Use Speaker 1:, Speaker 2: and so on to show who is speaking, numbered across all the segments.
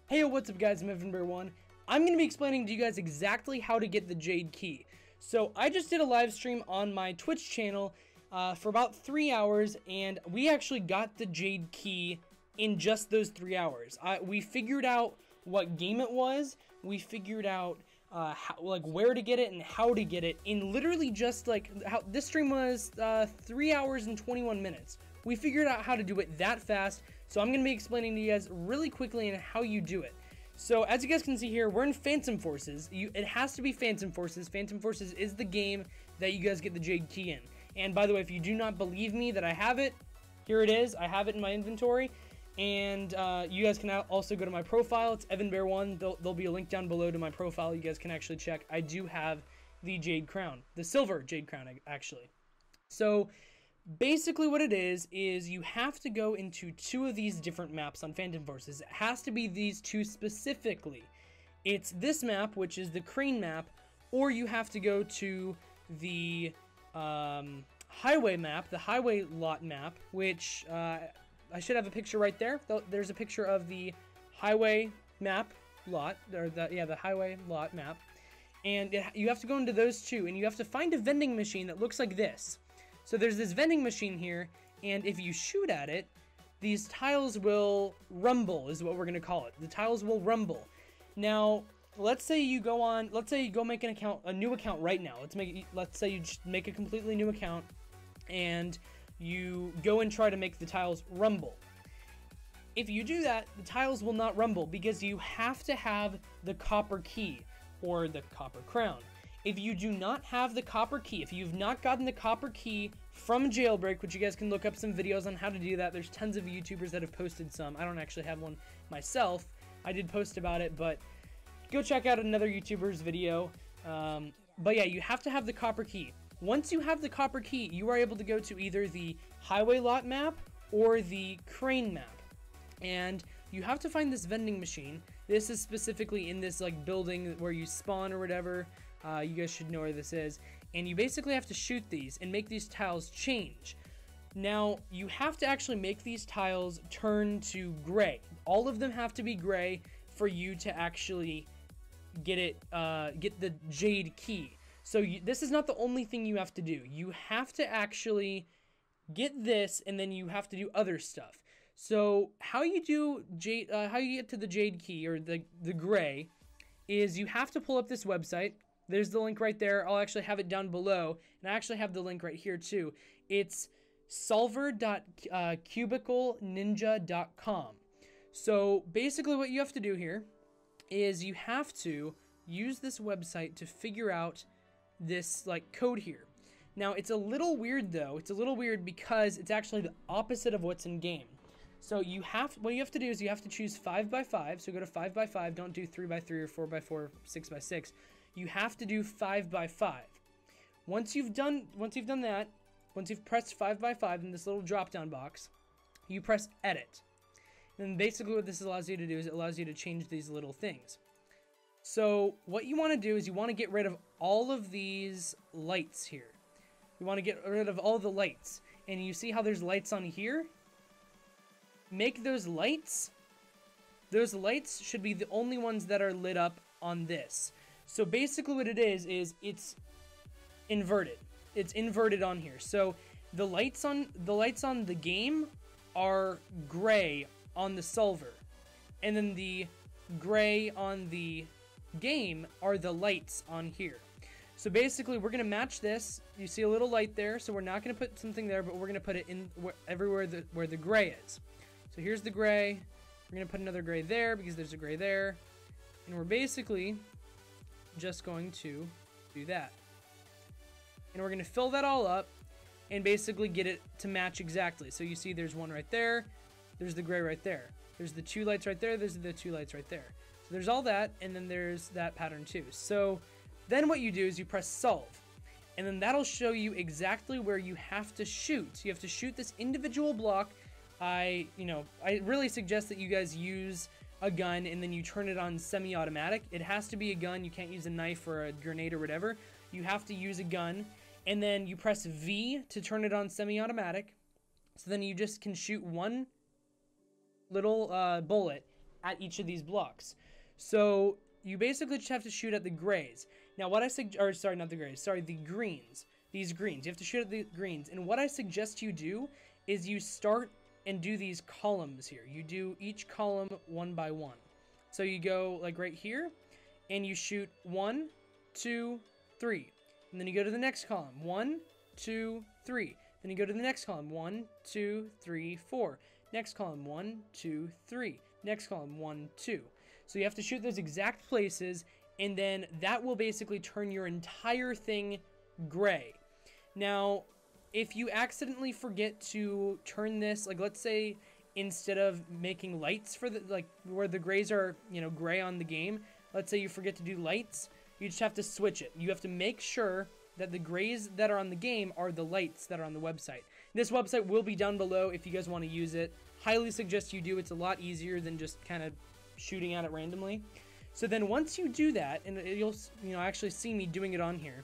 Speaker 1: Hey, what's up guys, I'm Vending. I'm going to be explaining to you guys exactly how to get the Jade Key. So I just did a live stream on my Twitch channel for about 3 hours, and we actually got the Jade Key in just those 3 hours. We figured out what game it was, we figured out where to get it and how to get it in literally just this stream was 3 hours and 21 minutes. We figured out how to do it that fast, so I'm going to be explaining to you guys really quickly on how you do it. So as you guys can see here, we're in Phantom Forces. It has to be Phantom Forces. Phantom Forces is the game that you guys get the Jade Key in. And by the way, if you do not believe me that I have it, here it is. I have it in my inventory. And you guys can also go to my profile. It's EvanBear1. There'll be a link down below to my profile. You guys can actually check. I do have the Jade Crown. The Silver Jade Crown, actually. So basically what it is you have to go into 2 of these different maps on Phantom Forces. It has to be these 2 specifically. It's this map, which is the crane map, or you have to go to the highway map, the highway lot map, which I should have a picture right there. There's a picture of the highway map lot, or the highway lot map. And you have to go into those 2, and you have to find a vending machine that looks like this. So there's this vending machine here, and if you shoot at it, these tiles will rumble, is what we're going to call it. The tiles will rumble. Now, let's say you go make a new account right now. Let's say you just make a completely new account, and you go and try to make the tiles rumble. If you do that, the tiles will not rumble because you have to have the copper key or the copper crown. If you do not have the copper key, if you've not gotten the copper key from Jailbreak, which you guys can look up some videos on how to do that. There's tons of YouTubers that have posted some. I don't actually have one myself. I did post about it, but go check out another YouTuber's video. But yeah, you have to have the copper key. Once you have the copper key, you are able to go to either the highway lot map or the crane map. And you have to find this vending machine. This is specifically in this building where you spawn or whatever. You guys should know where this is. And you basically have to shoot these and make these tiles change. Now, you have to actually make these tiles turn to gray. All of them have to be gray for you to actually get the Jade Key. So this is not the only thing you have to do. You have to actually get this, and then you have to do other stuff. So how you get to the Jade Key, or the gray, is you have to pull up this website. There's the link right there. I'll actually have it down below, and I actually have the link right here too. It's solver.cubicleninja.com. So basically what you have to do here is you have to use this website to figure out this code here. Now it's a little weird though. It's a little weird because it's actually the opposite of what's in game. So what you have to do is you have to choose 5x5. So go to 5x5. Don't do 3x3 or 4x4, 6x6. You have to do 5x5. Once you've done that, once you've pressed 5x5 in this little drop-down box, you press edit. And basically what this allows you to do is it allows you to change these little things. So what you want to do is you want to get rid of all of these lights here. You want to get rid of all the lights. And you see how there's lights on here? Make those lights. Those lights should be the only ones that are lit up on this. So basically what it is it's inverted. It's inverted on here. So the lights on the game are gray on the solver. And then the gray on the game are the lights on here. So basically we're going to match this. You see a little light there, so we're not going to put something there, but we're going to put it in everywhere where the gray is. So here's the gray. We're going to put another gray there because there's a gray there. And we're basically just going to do that. And we're going to fill that all up and basically get it to match exactly. So you see there's one right there. There's the gray right there. There's the 2 lights right there. There's the 2 lights right there. So there's all that, and then there's that pattern too. So then what you do is you press solve. And then that'll show you exactly where you have to shoot. You have to shoot this individual block. I really suggest that you guys use a gun and then you turn it on semi-automatic. It has to be a gun. You can't use a knife or a grenade or whatever. You have to use a gun, and then you press V to turn it on semi-automatic. So then you just can shoot one little bullet at each of these blocks. So you basically just have to shoot at the grays. Now what I or sorry, not the grays, sorry, the greens. These greens, you have to shoot at the greens. And what I suggest you do is you start and do these columns here. You do each column one by one. So you go like right here, and you shoot 1, 2, 3. And then you go to the next column, 1, 2, 3. Then you go to the next column, 1, 2, 3, 4. Next column, 1, 2, 3. Next column, 1, 2. So you have to shoot those exact places, and then that will basically turn your entire thing gray. Now, if you accidentally forget to turn this, like let's say instead of making lights for the, like where the grays are, you know, gray on the game, let's say you forget to do lights, you just have to switch it. You have to make sure that the grays that are on the game are the lights that are on the website. This website will be down below if you guys want to use it. Highly suggest you do. It's a lot easier than just kind of shooting at it randomly. So then once you do that, and you'll actually see me doing it on here.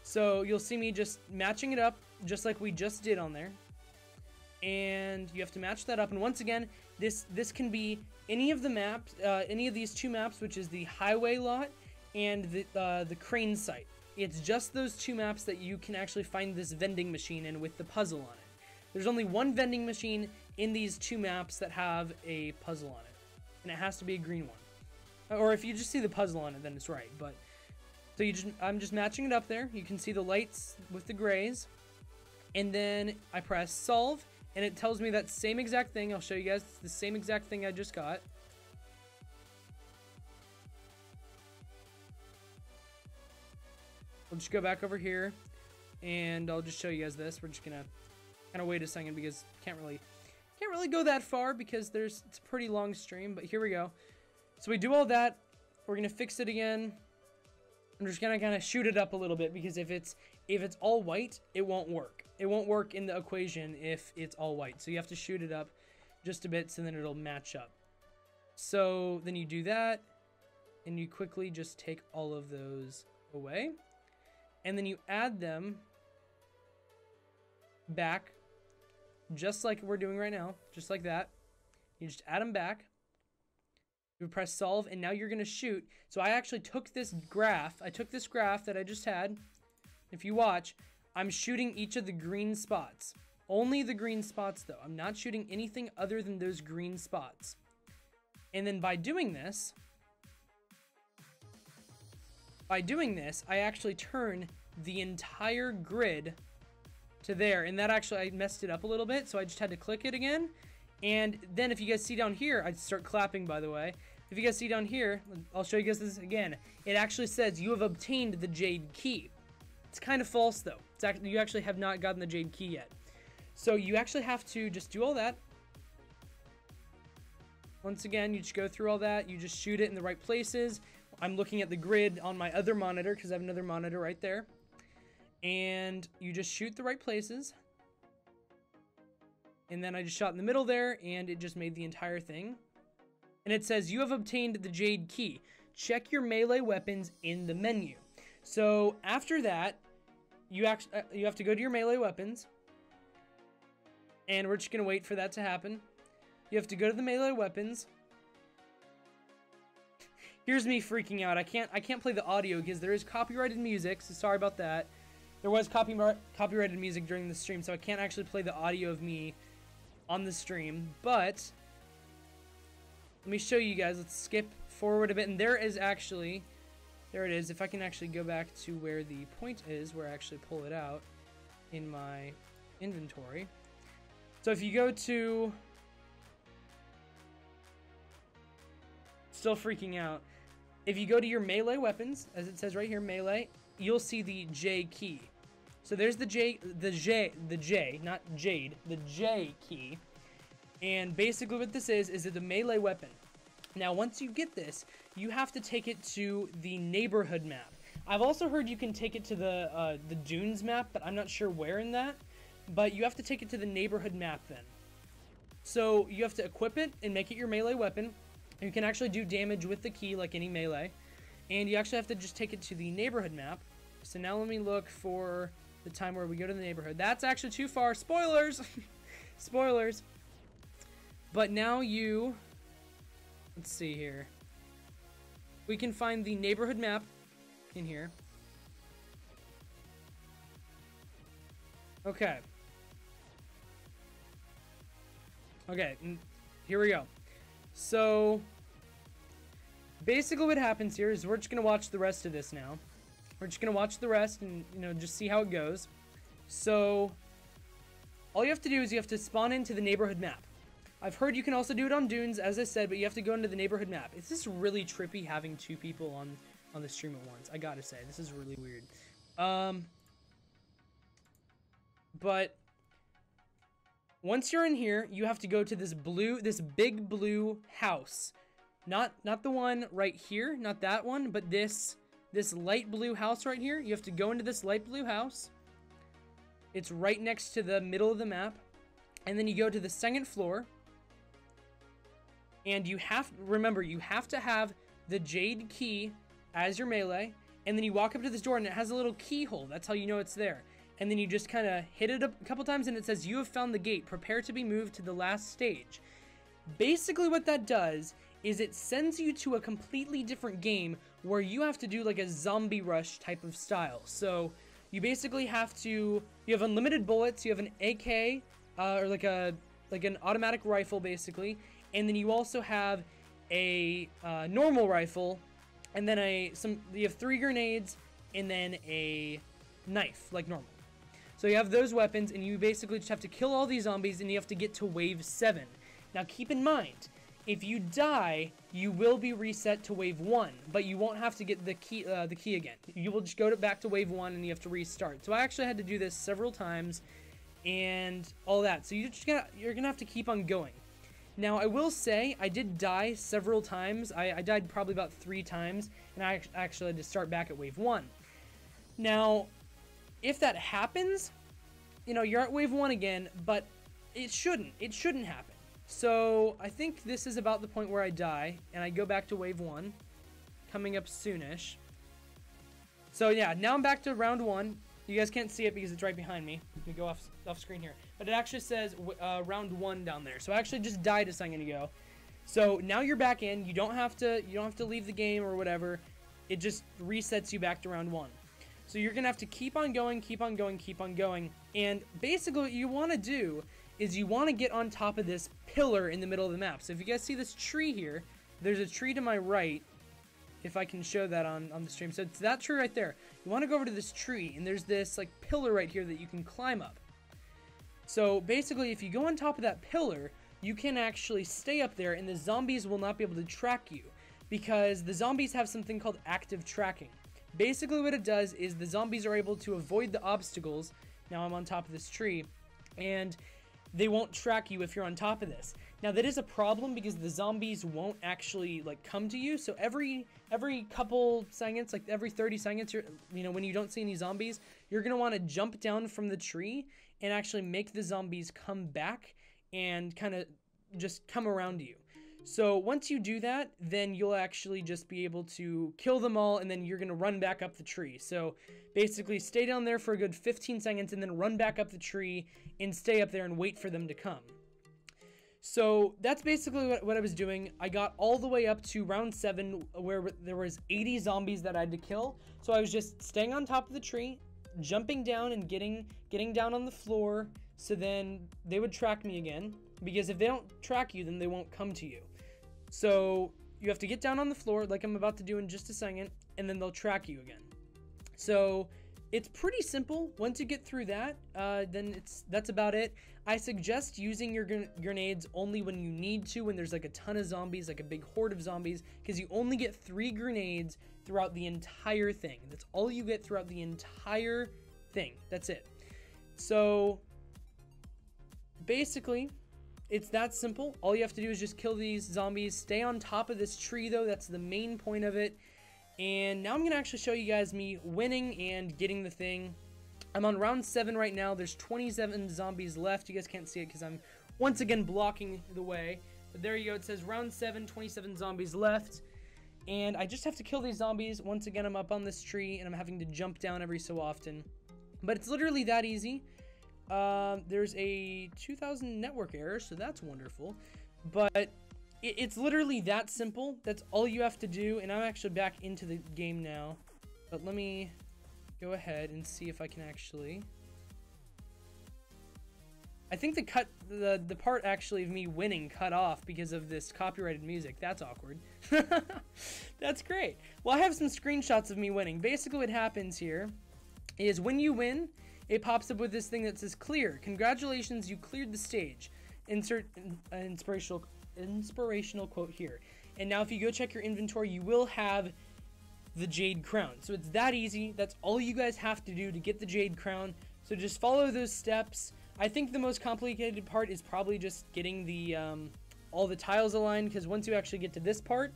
Speaker 1: So you'll see me just matching it up just like we just did on there. And you have to match that up. And once again, this can be any of the maps, any of these two maps, which is the highway lot and the crane site. It's just those two maps that you can actually find this vending machine in with the puzzle on it. There's only one vending machine in these two maps that have a puzzle on it, and it has to be a green one. Or if you just see the puzzle on it, then it's right. But so I'm just matching it up there. You can see the lights with the grays, and then I press solve, and it tells me that same exact thing. I'll show you guys the same exact thing I just got. I'll just go back over here, and I'll just show you guys this. We're just gonna kind of wait a second because can't really go that far because it's a pretty long stream. But here we go. So we do all that. We're gonna fix it again. I'm just gonna kind of shoot it up a little bit because if it's all white, it won't work. It won't work in the equation if it's all white. So you have to shoot it up just a bit so then it'll match up. So then you do that, and you quickly just take all of those away. And then you add them back, just like we're doing right now, just like that. You just add them back. You press solve, and now you're going to shoot. So I actually took this graph. I took this graph that I just had. If you watch, I'm shooting each of the green spots. Only the green spots, though. I'm not shooting anything other than those green spots. And then by doing this, I actually turn the entire grid to there. And that actually, I messed it up a little bit, so I just had to click it again. And then if you guys see down here, I'd start clapping, by the way. If you guys see down here, I'll show you guys this again. It actually says you have obtained the Jade Key. It's kind of false, though. You actually have not gotten the Jade Key yet. So you actually have to just do all that. Once again, you just go through all that. You just shoot it in the right places. I'm looking at the grid on my other monitor because I have another monitor right there. And you just shoot the right places. And then I just shot in the middle there, and it just made the entire thing. And it says, you have obtained the Jade Key. Check your melee weapons in the menu. So after that, you have to go to your melee weapons. And we're just going to wait for that to happen. You have to go to the melee weapons. Here's me freaking out. I can't play the audio because there is copyrighted music, so sorry about that. There was copyrighted music during the stream, so I can't actually play the audio of me on the stream, but let me show you guys. Let's skip forward a bit, and there it is. If I can actually go back to where the point is, where I actually pull it out in my inventory. So if you go to, still freaking out. If you go to your melee weapons, as it says right here, melee, you'll see the J key. So there's the J, not Jade, the J key. And basically what this is it's a melee weapon. Now, once you get this, you have to take it to the neighborhood map. I've also heard you can take it to the dunes map, but I'm not sure where in that. But you have to take it to the neighborhood map then. So you have to equip it and make it your melee weapon. You can actually do damage with the key like any melee. And you actually have to just take it to the neighborhood map. So now let me look for the time where we go to the neighborhood. That's actually too far. Spoilers! Spoilers. But now you Let's see here. We can find the neighborhood map in here. Okay. Okay, here we go. So, basically what happens here is we're just going to watch the rest of this now. We're just going to watch the rest and, you know, just see how it goes. So, all you have to do is you have to spawn into the neighborhood map. I've heard you can also do it on dunes, as I said, but you have to go into the neighborhood map. It's just really trippy having two people on the stream at once. I gotta say, this is really weird. But once you're in here, you have to go to this big blue house. Not the one right here, not that one, but this light blue house right here. You have to go into this light blue house. It's right next to the middle of the map. And then you go to the second floor. And you have to have the Jade Key as your melee. And then you walk up to this door and it has a little keyhole. That's how you know it's there. And then you just kind of hit it a couple times and it says, "You have found the gate. Prepare to be moved to the last stage." Basically what that does is it sends you to a completely different game where you have to do like a zombie rush type of style. So you basically you have unlimited bullets, you have an AK, or like an automatic rifle basically. And then you also have a normal rifle, and then you have 3 grenades, and then a knife, like normal. So you have those weapons, and you basically just have to kill all these zombies, and you have to get to wave 7. Now keep in mind, if you die, you will be reset to wave 1, but you won't have to get the key again. You will just go back to wave 1, and you have to restart. So I actually had to do this several times, and all that. So you're gonna have to keep on going. Now, I will say, I did die several times. I died probably about 3 times, and I actually had to start back at wave 1. Now, if that happens, you know, you're at wave 1 again, but it shouldn't happen. So, I think this is about the point where I die, and I go back to wave 1, coming up soonish. So, yeah, now I'm back to round 1. You guys can't see it because it's right behind me. Let me go off screen here. But it actually says round 1 down there. So I actually just died a second ago. So now you're back in. You don't have to leave the game or whatever. It just resets you back to round 1. So you're gonna have to keep on going, keep on going, keep on going. And basically what you want to do is you want to get on top of this pillar in the middle of the map. So if you guys see this tree here, there's a tree to my right. If I can show that on the stream. So it's that tree right there. You want to go over to this tree, and there's this like pillar right here that you can climb up. So basically, if you go on top of that pillar, you can actually stay up there, and the zombies will not be able to track you, because the zombies have something called active tracking. Basically what it does is the zombies are able to avoid the obstacles. Now I'm on top of this tree, and they won't track you if you're on top of this. Now that is a problem because the zombies won't actually like come to you. So every couple seconds, like every 30 seconds, you know, when you don't see any zombies, you're gonna want to jump down from the tree and actually make the zombies come back and kind of just come around you. So once you do that, then you'll actually just be able to kill them all, and then you're gonna run back up the tree. So basically stay down there for a good 15 seconds and then run back up the tree and stay up there and wait for them to come. So that's basically what I was doing. I got all the way up to round 7 where there was 80 zombies that I had to kill. So I was just staying on top of the tree, jumping down and getting down on the floor, so then they would track me again. Because if they don't track you, then they won't come to you. So you have to get down on the floor like I'm about to do in just a second, and then they'll track you again. So it's pretty simple. Once you get through that, then that's about it. I suggest using your grenades only when you need to, when there's like a ton of zombies, like a big horde of zombies, because you only get 3 grenades throughout the entire thing. That's all you get throughout the entire thing. That's it. So basically, it's that simple. All you have to do is just kill these zombies. Stay on top of this tree though. That's the main point of it. And now I'm going to actually show you guys me winning and getting the thing. I'm on round 7 right now. There's 27 zombies left. You guys can't see it because I'm once again blocking the way. But there you go. It says round 7, 27 zombies left. And I just have to kill these zombies. Once again, I'm up on this tree and I'm having to jump down every so often. But it's literally that easy. There's a 2000 network error, so that's wonderful. But It's literally that simple. That's all you have to do. And I'm actually back into the game now. But let me go ahead and see if I can actually... I think the part actually of me winning cut off because of this copyrighted music. That's awkward. That's great. Well, I have some screenshots of me winning. Basically what happens here is when you win, it pops up with this thing that says clear. Congratulations, you cleared the stage. Insert an inspirational quote here. And now if you go check your inventory, you will have the Jade Crown. So it's that easy. That's all you guys have to do to get the Jade Crown. So just follow those steps. I think the most complicated part is probably just getting the all the tiles aligned, because once you actually get to this part,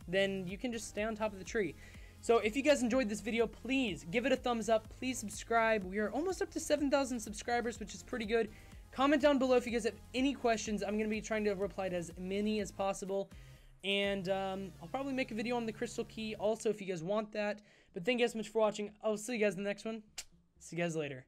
Speaker 1: then you can just stay on top of the tree. So if you guys enjoyed this video, please give it a thumbs up. Please subscribe. We are almost up to 7,000 subscribers, which is pretty good. Comment down below if you guys have any questions. I'm going to be trying to reply to as many as possible. And I'll probably make a video on the crystal key also if you guys want that. But thank you guys so much for watching. I'll see you guys in the next one. See you guys later.